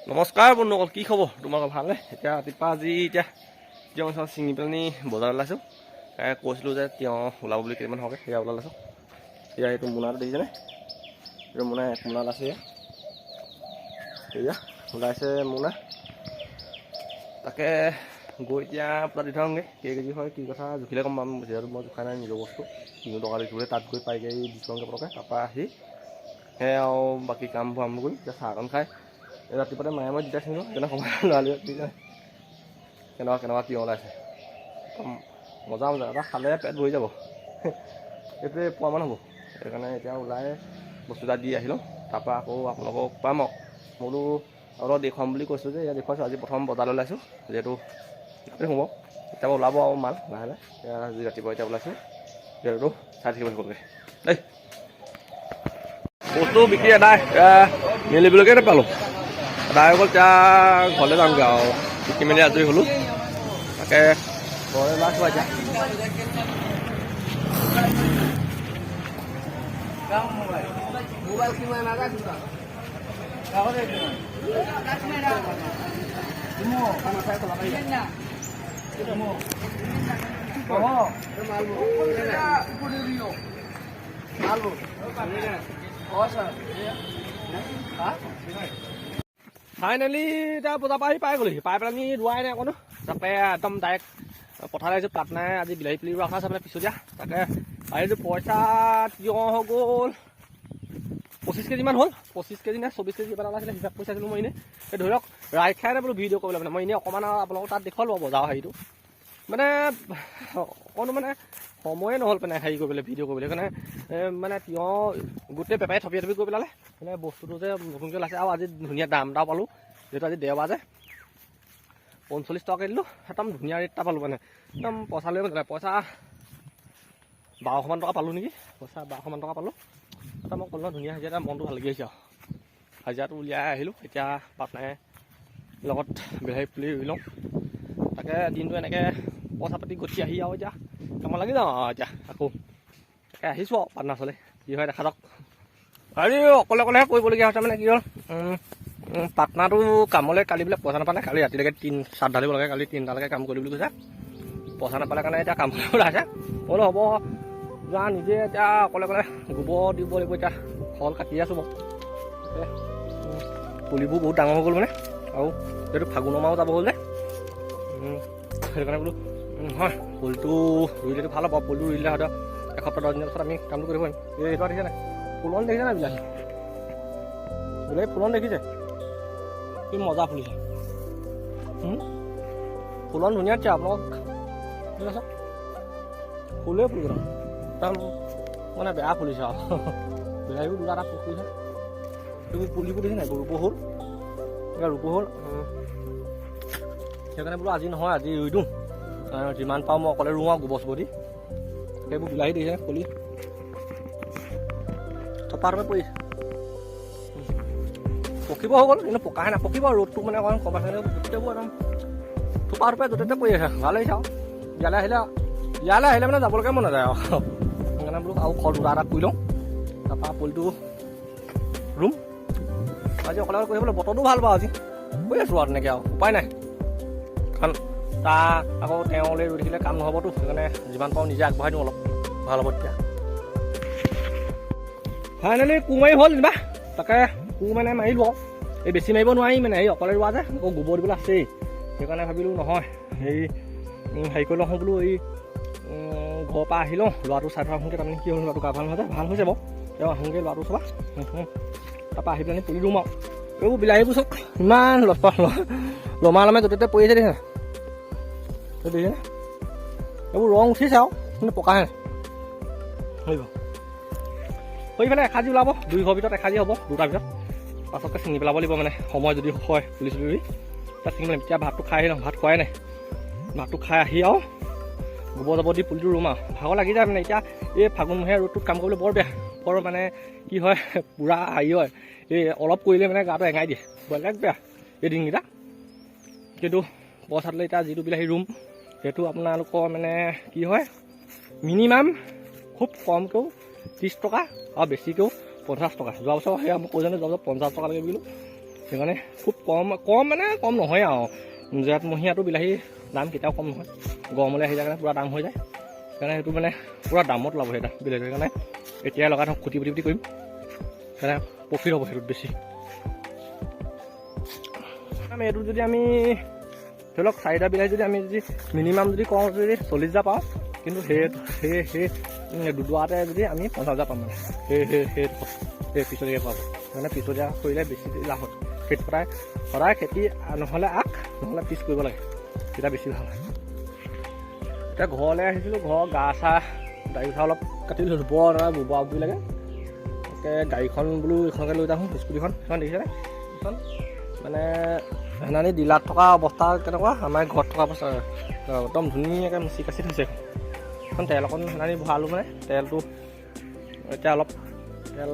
নমস্কাৰ বন্ধুসকল, কি খবৰ তোমালোকৰ? ভালনে? এতিয়া ৰাতিপুৱা আজি তিয়ঁহ ছিঙি পেলানি বজাৰত ওলাইছোঁ। কৈছিলোঁ যে তিয়ঁহ ওলাব বুলি কেইটামান হওঁকে, সেয়া ওলাইছোঁ। এতিয়া এইটো মোনাটো দেখিছেনে? এইটো মোনা এক মোনা ওলাইছে। এয়া ওলাইছে মোনা। তাকে গৈ এতিয়া পূৰা দি থওঁগৈ, কেই কেজি হয় কি কথা জুখিলে গম পাম। যিহেতু মই জোখা নাই নিজৰ বস্তু, 3 টকা দেখিবলৈ তাত গৈ পাইগৈ দি থওঁগৈ পটকৈ। তাৰপৰা আহি সেয়া আৰু বাকী কামবোৰ আৰম্ভ কৰি এতিয়া চাহকণ খাই ৰাতিপুৱাতে মায়ে মই যেতিয়া চিঙো তেনে সময় লৰালি কেনেকুৱা তিয়ঁহ ওলাইছে। মজা এটা খালে পেট ভৰি যাব। এইটোৱে পোৱামান হ'ব। সেইকাৰণে এতিয়া ওলাই বস্তু এটা দি আহিলোঁ। তাৰপৰা আকৌ আপোনালোকক পাম আৰু মই বোলো অলপ দেখুৱাম বুলি কৈছোঁ যে ইয়াত দেখুৱাইছোঁ। আজি প্ৰথম বজাৰলৈ ওলাইছোঁ, যিহেতু হ'ব এতিয়া ওলাব আৰু মাল লাহে লাহে। আজি ৰাতিপুৱা এতিয়া ওলাইছোঁ, যিহেতু চাই থাকিব সকলোকে দেই। বস্তু বিক্ৰী এদাই মেলিবলৈকে নাপালোঁ। আদায় হৈ গ'ল। এতিয়া ঘৰলৈ যামগৈ আৰু বিকি মেলি আজৰি হ'লোঁ। তাকে ঘৰলৈ ওলাইছোঁ এতিয়া। ফাইনেলি এতিয়া বজাৰ পৰা আহি পাই গ'লহি। পাই পেলাই আমি ৰোৱাই নাই অকণো। তাৰপৰা একদম ডাইৰেক্ট পথাৰ আহিছোঁ। পাটনাই আজি বিলাহী পুলি ৰোৱা কথা আছে, পিছতীয়া। তাকে আহিছোঁ। পইচা তিয়ঁহ হৈ গ'ল 25 কেজিমান হ'ল। 25 কেজি নে 24 কেজি কিবা এটা ওলাইছিলে, হিচাপ কৰি চাইছিলোঁ মই। এনেই এই ধৰি লওক ৰাইড খাই নে বোলো ভিডিঅ' কৰিবলৈ মানে মই এনেই অকণমান আৰু আপোনালোকক তাত দেখুৱালোঁ আৰু বজাৰৰ হেৰিটো। মানে অকণো মানে সময়ে নহ'ল মানে হেৰি কৰিবলৈ, ভিডিঅ' কৰিবলৈ। সেইকাৰণে মানে তিয়ঁহ গোটেই বেপাৰী থপিয়াই থপি কৰি পেলালে। মানে বস্তুটো যে নতুনকৈ ওলাইছে আৰু আজি ধুনীয়া দাম এটাও পালোঁ। যিহেতু আজি দেওবাৰ যে 45 টকাকৈ দিলোঁ। একদম ধুনীয়া ৰেট এটা পালোঁ। মানে একদম পইচা লৈ মানে পইচা 1200মান টকা পালোঁ নেকি। পইচা 1200মান টকা পালোঁ। এটা মই ক'লোঁ ধুনীয়া হাজিৰা এটা, মনটো ভাল লাগি আহিছে আৰু হাজিৰাটো উলিয়াই আহিলোঁ। এতিয়া পাটনাই লগত বিলাহী পুলি ৰুই লওঁ। তাকে দিনটো এনেকৈ পইচা পাতি গঠি আহি আৰু এতিয়া কামত লাগি যাওঁ আৰু এতিয়া আকৌ তাকে আহিছোঁ আৰু পাটনাৰ ওচৰলৈ। কি হয় দেখা যাওক। হেৰি অকলে কৰিবলগীয়া হৈছে। মানে কি হ'ল, পাটনাৰটো কামলৈ কালি বোলে পইচা নাপালে। কালি ৰাতিলৈকে 3 ঢালিব লাগে। কালি 3টালৈকে কাম কৰি বুলি কৈছে। পইচা নাপালে কাৰণে এতিয়া কাম কৰিব ওলাইছে। বোলো হ'ব যোৱা নিজে এতিয়া অকলে গোবৰ দিব লাগিব। এতিয়া ফল কাটি আছোঁ বাৰু। পুলিবোৰ বহুত ডাঙৰ হৈ গ'ল মানে, আৰু যিহেতু ফাগুনৰ মাহো যাব হ'ল যে সেইটো কাৰণে বোলো হয় পুলিটো ৰুই দিলে ভাল হ'ব। পুলিটো ৰুই দিলে হয়তো এসপ্তাহ 10 দিনৰ পাছত আমি কামটো কৰিব পাৰিম। এইটো দেখিছে নাই, ফুলন দেখিছে নাই বিলাহী ফুলন দেখিছে কি মজা ফুলিছে। ফুলন ধুনীয়া দিছে আপোনালোক ঠিক আছে। ফুলেই ফুলিছে একদম মানে বেয়া ফুলিছে আৰু বিলাহীবোৰ 2টা ফুলিছে। তুমি পুলিবোৰ দেখিছে নাই, ৰুব হ'ল এতিয়া ৰুব হ'ল। সেইকাৰণে বোলো আজি নহয় আজি ৰুই দিওঁ। যিমান পাওঁ মই অকলে ৰুওঁ আৰু গোবৰ চোবৰ দি। সেইবোৰ বিলাহী দেখিছে পুলি থপা পৰিছে। পকিব হৈ গ'ল, কিন্তু পকাহে নাপকিব। ৰ'দটো মানে অকণমান কম আছে। গোটেইবোৰ একদম থোপা য'তে পৰি আছে। ভাল লাগিছে আৰু ইয়ালৈ আহিলে মানে যাবলৈকে মন নাযায় আৰু সেইকাৰণে বোলো আৰু খৰ 2টা কৰি লওঁ। তাৰপৰা পুলিটো ৰুম। আজি অকলে কৰিবলৈ বতৰটো ভাল পাওঁ। আজি কৰি আছোঁ আৰু তেনেকৈ আৰু উপায় নাই। কাৰণ তাৰ আকৌ তেওঁলৈ ৰুই থাকিলে কাম নহ'বতো। সেইকাৰণে যিমান পাৰোঁ নিজে আগবঢ়াই দিওঁ, অলপ ভাল হ'ব তেতিয়া। ফাইনেলি কোৰ মাৰি হ'ল যেনিবা। তাকে কোৰ মানে মাৰিলোঁ আৰু এই বেছি মাৰিব নোৱাৰি মানে, এই অকলে ৰোৱা যে আকৌ গোবৰ দিবলৈ আছেই। সেইকাৰণে ভাবিলোঁ নহয় হেৰি কৰি লওঁ বোলো। এই ঘৰৰ পৰা আহি লওঁ, ল'ৰাটো চাই থোৱা আহোঁগৈ। তাৰমানে কি হ'ল, ল'ৰাটো গা ভাল নহয় যে, ভাল হৈছে বাৰু। তেওঁ আহোঁগৈ ল'ৰাটো চাবা। তাৰপৰা আহি পেলাই পুলি ৰুম আৰু এইবোৰ বিলাহীবোৰ চব ইমান লমালমে য'তে পৰি আছে দেখিছে নাই, দেখিছে এইবোৰ ৰং উঠিছে আৰু কিন্তু পকাহে নাই। হৈ পেলাই এসাজি ওলাব, 2 ঘৰৰ ভিতৰত এসাজি হ'ব, 2টাৰ ভিতৰত। পাছতকৈ ছিঙি পেলাব লাগিব মানে, সময় যদি হয় পুলি চুলি ৰুই তাত ছিঙি পেলাম। এতিয়া ভাতটো খাই আহি লওঁ, ভাত খোৱাই নাই। ভাতটো খাই আহি আৰু গোবৰ জাবৰ দি পুলিটো ৰুম আৰু ভাগৰ লাগি যায় মানে। এতিয়া এই ফাগুনমহীয়া ৰ'দটোত কাম কৰিবলৈ বৰ বেয়া, বৰ মানে কি হয় পূৰা হেৰি হয়। এই অলপ কৰিলে মানে গাটো এঙাই দিয়ে, বেলেগ বেয়া এই দিনকেইটা। কিন্তু পইচাটোলৈ এতিয়া যিটো বিলাহী ৰুম সেইটো আপোনালোকৰ মানে কি হয়, মিনিমাম খুব কমকৈও 30 টকা আৰু বেছিকৈও 50 টকা। যোৱা বছৰ সেয়া মই কৈ জানো যোৱা বছৰ 50 টকা লাগে বুলিলোঁ। সেইকাৰণে খুব কম মানে কম নহয় আৰু জেঠমহীয়াটো বিলাহী দাম কেতিয়াও কম নহয় গৰমলৈ আহি যায় কাৰণে পূৰা দাম হৈ যায় সেইকাৰণে সেইটো মানে পূৰা দামত ল'ব সেইটা বিলাহী সেইকাৰণে এতিয়াই লগাই থওঁ খুটি পুটি কৰিম সেইকাৰণে প্ৰফিট হ'ব সেইটোত বেছি এইটো যদি আমি ধৰি লওক 4টা বিলাহী যদি আমি যদি মিনিমাম যদি কওঁ যদি 40,000 পাওঁ কিন্তু সেই দুডুৱাতে যদি আমি 50,000 পাম মানে সেই পিছতীয়া পাব মানে পিছতীয়া কৰিলে বেছি লাভ হয় খেতি সদায় খেতি নহ'লে আগ নহ'লে পিছ কৰিব লাগে তেতিয়া বেছি ভাল হয় এতিয়া ঘৰলৈ আহিছিলোঁ ঘৰৰ গা চাহ গাড়ী চাহ অলপ কাটি লৈছোঁ বৰ বোবা বুবি লাগে তাকে গাড়ীখন বোলো এইখনকে লৈ যাওঁ স্কুটিখন সেইখন দেখিছেনে সেইখন মানে সেইদিনানি ডিলাৰত থকা অৱস্থা কেনেকুৱা আমাৰ ঘৰত থকা অৱস্থা একদম ধুনীয়াকৈ মুচি কাচি থৈছে এখন তেল অকণ সেইদিনানি ভৰালোঁ মানে তেলটো এতিয়া অলপ তেল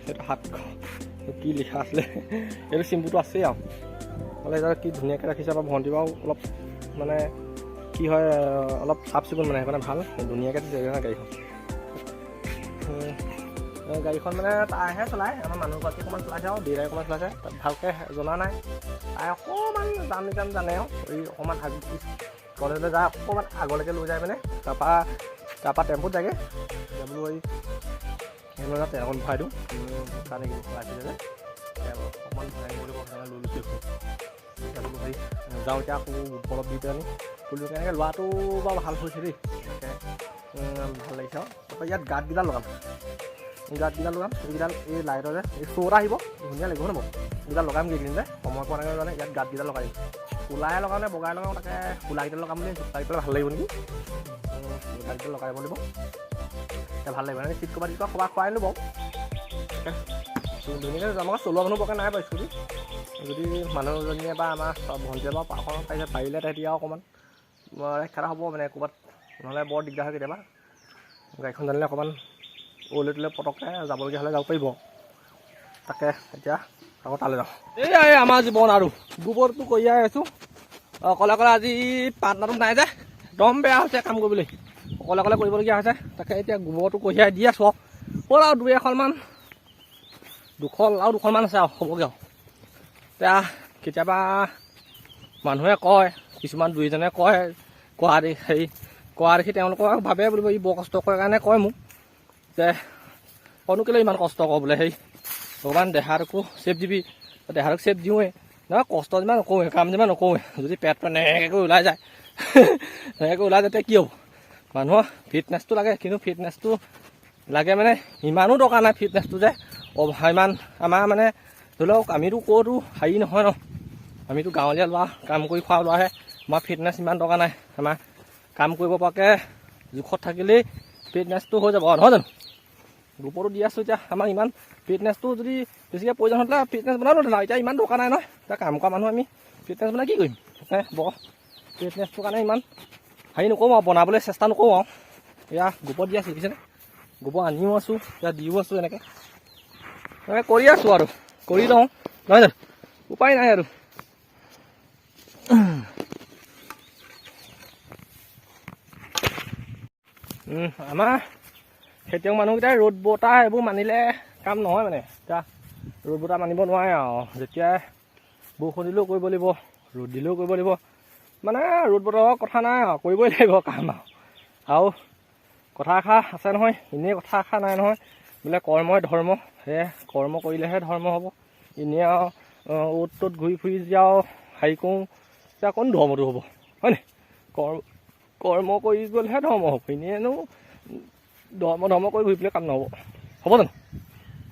সেইটো হাত কি লিখা আছিলে এইটো চিম্পুটো আছেই আৰু মানে এতিয়া কি ধুনীয়াকৈ ৰাখিছে আমাৰ ভণ্টি বাৰু অলপ মানে কি হয় অলপ চাফ চিকুণ মানে সেইকাৰণে ভাল ধুনীয়াকৈ দিছে গাড়ীখন মানে তাইহে চলায় আমাৰ মানুহগৰাকী অকণমান চলাইছে আৰু দেউতাই অকণমান চলাইছে তাত ভালকৈ জনা নাই তাই অকণমান জানে আৰু এই অকণমান কলেজলৈ যায় অকণমান আগলৈকে লৈ যায় মানে তাৰপৰা টেম্পুত যায়গৈ বোলো এই সেইবিলাক তেল অকণ ভৰাই দিওঁ কাৰণে চলাইছিলে যে অকণমান ভৰাই কৰিব কাৰণে লৈ লৈছোঁ বোলো হেৰি যাওঁ এতিয়া আকৌ অলপ দি পেলাই বোলো এনেকৈ লোৱাটো বাৰু ভাল হৈছে দেই ভাল লাগিছে আৰু তাৰপৰা ইয়াত গাঁতকেইডাল লগাম এইকেইডাল এই লাইটৰ যে এই শ্ব'ত আহিব ধুনীয়া লাগিব ন মোক এইকেইডাল লগাম কেইদিন যে সময় পোৱা নাই মানে ইয়াত গাঁতকেইডাল লগাই দিম কোলাই লগাওঁ নে বগাই লগাওঁ তাকে কোলাকেইডাল লগাম বুলি কোলাকেইডাল ভাল লাগিব নেকি কোলাকেইডাল লগাই দিব লাগিব এতিয়া ভাল লাগিব মানে চিট ক'ৰবাত খোৱা খুৱাই আনিলোঁ বাৰু ধুনীয়াকৈ আমাক চলোৱা মানুহ বৰকৈ নাই বাৰু স্কুটি যদি মানুহজনীয়ে বা আমাৰ ভণ্টিয়ে বা অকণমান পাৰিলে তেতিয়া অকণমান খেলা হ'ব মানে ক'ৰবাত নহ'লে বৰ দিগদাৰ হয় কেতিয়াবা গাড়ীখন জানিলে অকণমান অ'লে ত'লে পটককৈ যাবলগীয়া হ'লে যাব পাৰিব তাকে এতিয়া আকৌ তালৈ যাওঁ এই আমাৰ জীৱন আৰু গোবৰটো কঢ়িয়াই আছোঁ অকলে আজি পাৰ্টনাৰটো নাই যে একদম বেয়া হৈছে কাম কৰিবলৈ অকলে কৰিবলগীয়া হৈছে তাকে এতিয়া গোবৰটো কঢ়িয়াই দি আছোঁ হ'ল আৰু 2-3মান দুখনমান আছে আৰু হ'বগৈ আৰু এতিয়া কেতিয়াবা মানুহে কয় কিছুমান দুইজনে কয় কোৱা দেখি তেওঁলোকক ভাবে বুলিব ই বৰ কষ্ট কৰে কাৰণে কয় মোক যে কনো কেলৈ ইমান কষ্ট কৰ বোলে সেই ভগৱান দেহাটোকো চেফ দিবি দেহাটোক চেফ দিওঁৱে নহয় কষ্ট যিমান নকৰোঁৱে কাম যিমান নকৰোঁৱে যদি পেটটো এনেকৈ ওলাই যায় এনেকৈ ওলাই যাতে কি হ'ব মানুহৰ ফিটনেছটো লাগে কিন্তু ফিটনেছটো লাগে মানে ইমানো দৰকাৰ নাই ফিটনেছটো যে ইমান আমাৰ মানে ধৰি লওক আমিতো ক'তো হেৰি নহয় ন আমিতো গাঁৱলীয়া ল'ৰা কাম কৰি খোৱা ল'ৰাহে আমাৰ ফিটনেছ ইমান দৰকাৰ নাই আমাৰ কাম কৰিব পৰাকৈ জোখত থাকিলেই ফিটনেছটো হৈ যাব নহয় জানো গ্ৰুপতো দি আছোঁ এতিয়া আমাৰ ইমান ফিটনেছটো যদি বেছিকৈ প্ৰয়োজন হ'লে ফিটনেছ বনাব নথলা এতিয়া ইমান দৰকাৰ নাই নহয় এতিয়া কাম কৰা মানুহ আমি ফিটনেছ বনাই কি কৰিম বৰ ফিটনেছটোৰ কাৰণে ইমান হেৰি নকৰোঁ আৰু বনাবলৈ চেষ্টা নকৰোঁ আৰু এয়া গ্ৰুপত দি আছোঁ দেখিছেনে গোবৰ আনিও আছোঁ এতিয়া দিও আছোঁ এনেকৈ কৰি আছোঁ আৰু কৰি লওঁ নহয় জানো উপায় নাই আৰু আমাৰ খেতিয়ক মানুহকেইটাই ৰ'দ বতাহ এইবোৰ মানিলে কাম নহয় মানে এতিয়া ৰ'দ বতাহ মানিব নোৱাৰে আৰু যেতিয়া বৰষুণ দিলেও কৰিব লাগিব ৰ'দ দিলেও কৰিব লাগিব মানে ৰ'দ বতৰৰ কথা নাই আৰু কৰিবই লাগিব কাম আৰু কথা এষাৰ আছে নহয় এনেই কথা এষাৰ নাই নহয় বোলে কৰ্মই ধৰ্ম সেয়ে কৰ্ম কৰিলেহে ধৰ্ম হ'ব এনেই আৰু অ'ত ত'ত ঘূৰি ফুৰি যেতিয়া হেৰি কৰোঁ তেতিয়া কোন ধৰ্মটো হ'ব হয়নে কৰ্ম কৰি গ'লেহে ধৰ্ম হ'ব এনেইনো ধৰ্ম কৰি ঘূৰি পেলাই কাম নহ'ব হ'ব জানো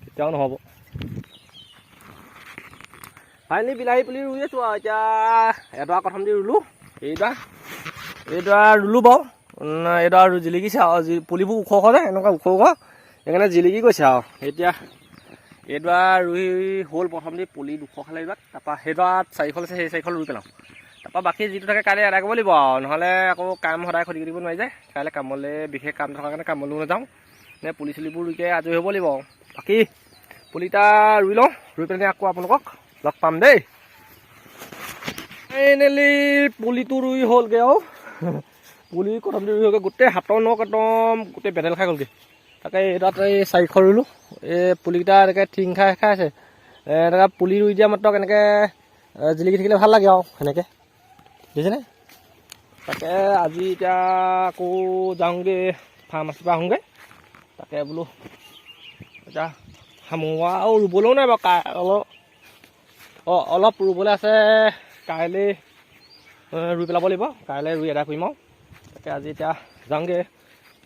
কেতিয়াও নহ'ব ফাইনেলি বিলাহী পুলি ৰুই আছোঁ আৰু এতিয়া এডৰা প্ৰথম দি ৰুলোঁ এইডৰা ৰুলোঁ বাৰু এইডৰা জিলিকিছে আৰু পুলিবোৰ ওখ যে এনেকুৱা ওখ সেইকাৰণে জিলিকি গৈছে আৰু এতিয়া এইডৰা ৰুই হ'ল প্ৰথম দি পুলি 200 খালে এইবাৰ তাৰপৰা সেইডৰাত 4 আছে সেই 4 ৰুই পেলাওঁ তাৰপৰা বাকী যিটো থাকে কাইলৈ আদায় কৰিব লাগিব আৰু নহ'লে আকৌ কাম সদায় খতি দিব নোৱাৰি যায় কাইলৈ কামলৈ বিশেষ কাম থকাৰ কাৰণে কামলৈও নাযাওঁ নে পুলি চুলিবোৰ ৰুইকৈ আজৰি হ'ব লাগিব বাকী পুলিটা ৰুই লওঁ ৰুই পেলাই আকৌ আপোনালোকক লগ পাম দেই ফাইনেলি পুলিটো ৰুই হ'লগৈ আৰু পুলি প্ৰথম ৰুই হ'লগৈ গোটেই হাতৰ নখ একদম গোটেই বেটেল খাই গ'লগৈ তাকে তাত এই 4 ৰুলোঁ এই পুলিকেইটা এনেকৈ টিং খাই আছে এনেকৈ পুলি ৰুই দিয়া মাত্ৰ এনেকৈ জিলিকি থাকিলে ভাল লাগে আৰু সেনেকৈ দেখিছেনে। তাকে আজি এতিয়া আকৌ যাওঁগৈ ফাৰ্মাচীৰ পৰা আহোঁগৈ। তাকে বোলো এতিয়া সামৰোৱা আৰু ৰুবলৈও নাই বাৰু অলপ ৰুবলৈ আছে। কাইলৈ ৰুই পেলাব লাগিব, কাইলৈ ৰুই এদাই কৰিম আৰু। তাকে আজি এতিয়া যাওঁগৈ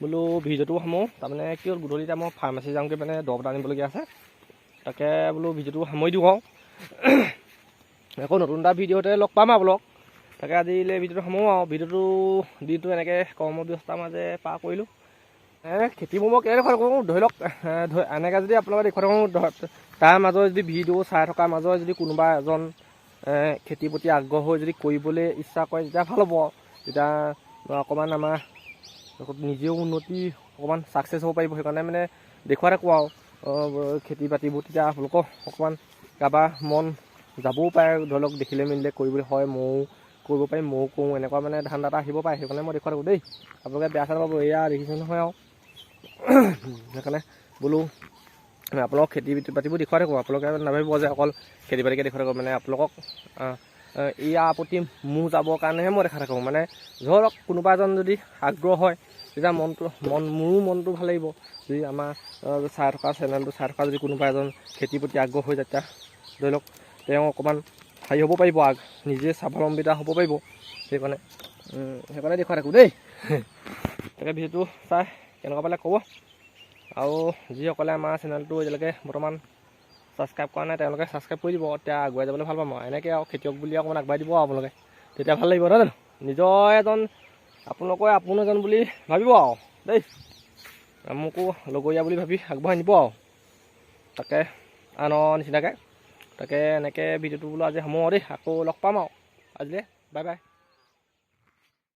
বোলো ভিডিঅ'টো সামৰোঁ। তাৰমানে কি হ'ল গধূলি এতিয়া মই ফাৰ্মাচী যাওঁগৈ, মানে দৰৱ এটা আনিবলগীয়া আছে। তাকে বোলো ভিডিঅ'টো সামৰি দিওঁ আৰু আকৌ নতুন এটা ভিডিঅ'তে লগ পাম আপোনালোক। তাকে আজিলৈ ভিডিঅ'টো সামৰোঁ আৰু। ভিডিঅ'টো দিনটো এনেকৈ কৰ্মব্যস্তাৰ মাজে পাৰ কৰিলোঁ। খেতিবোৰ মই কেনেকৈ কৰোঁ ধৰি লওক, এনেকৈ যদি আপোনালোকে দেখুৱাই থাকোঁ, তাৰ মাজত যদি ভিডিঅ' চাই থকাৰ মাজত যদি কোনোবা এজন খেতিৰ প্ৰতি আগ্ৰহ হৈ যদি কৰিবলৈ ইচ্ছা কৰে তেতিয়া ভাল হ'ব। তেতিয়া অকণমান আমাৰ নিজেও উন্নতি অকণমান ছাকচেছ হ'ব পাৰিব। সেইকাৰণে মানে দেখুৱাই থাকোঁ আৰু খেতি বাতিবোৰ। তেতিয়া আপোনালোকক অকণমান কাৰোবাৰ মন যাবও পাৰে, ধৰি লওক দেখিলে মেলিলে কৰিবলৈ হয়, ময়ো কৰিব পাৰিম, ময়ো কৰোঁ, এনেকুৱা মানে ধান্দা এটা আহিব পাৰে। সেইকাৰণে মই দেখুৱাই থাকোঁ দেই, আপোনালোকে বেয়া চেয়া নাপাব। এয়া দেখিছে নহয় আৰু সেইকাৰণে বোলো আপোনালোকক খেতি বাতিবোৰ দেখুৱাই থাকোঁ। আপোনালোকে নাভাবিব যে অকল খেতি বাতিকে দেখুৱাই থাকোঁ, মানে আপোনালোকক ইয়াৰ প্ৰতি মোৰ যাবৰ কাৰণেহে মই দেখাই থাকোঁ। মানে ধৰক কোনোবা এজন যদি আগ্ৰহ হয় তেতিয়া মোৰো মনটো ভাল লাগিব। যদি আমাৰ চাই থকা চেনেলটো চাই থকা যদি কোনোবা এজন খেতিৰ প্ৰতি আগ্ৰহ হৈ যায়, তেতিয়া ধৰি লওক তেওঁ অকণমান হেৰি হ'ব পাৰিব, নিজে স্বাৱলম্বিতা হ'ব পাৰিব। সেইকাৰণে দেখুৱাই থাকোঁ দেই। তাকে ভিডিঅ'টো চাই কেনেকুৱা পালে ক'ব। আৰু যিসকলে আমাৰ চেনেলটো এতিয়ালৈকে বৰ্তমান ছাবস্ক্ৰাইব কৰা নাই তেওঁলোকে ছাবস্ক্ৰাইব কৰি দিব। তেতিয়া আগুৱাই যাবলৈ ভাল পাম আৰু এনেকৈ আৰু খেতিয়ক বুলি অকণমান আগবাঢ়ি দিব আৰু আপোনালোকে, তেতিয়া ভাল লাগিব নহয় জানো। নিজৰ এজন আপোনালোকে আপোন এজন বুলি ভাবিব আৰু দেই, মোকো লগৰীয়া বুলি ভাবি আগবঢ়াই নিব আৰু। তাকে আনৰ নিচিনাকৈ তাকে এনেকৈ ভিডিঅ'টো বোলো আজি সামৰোঁ দেই। আকৌ লগ পাম আৰু আজিলৈ বাই বাই।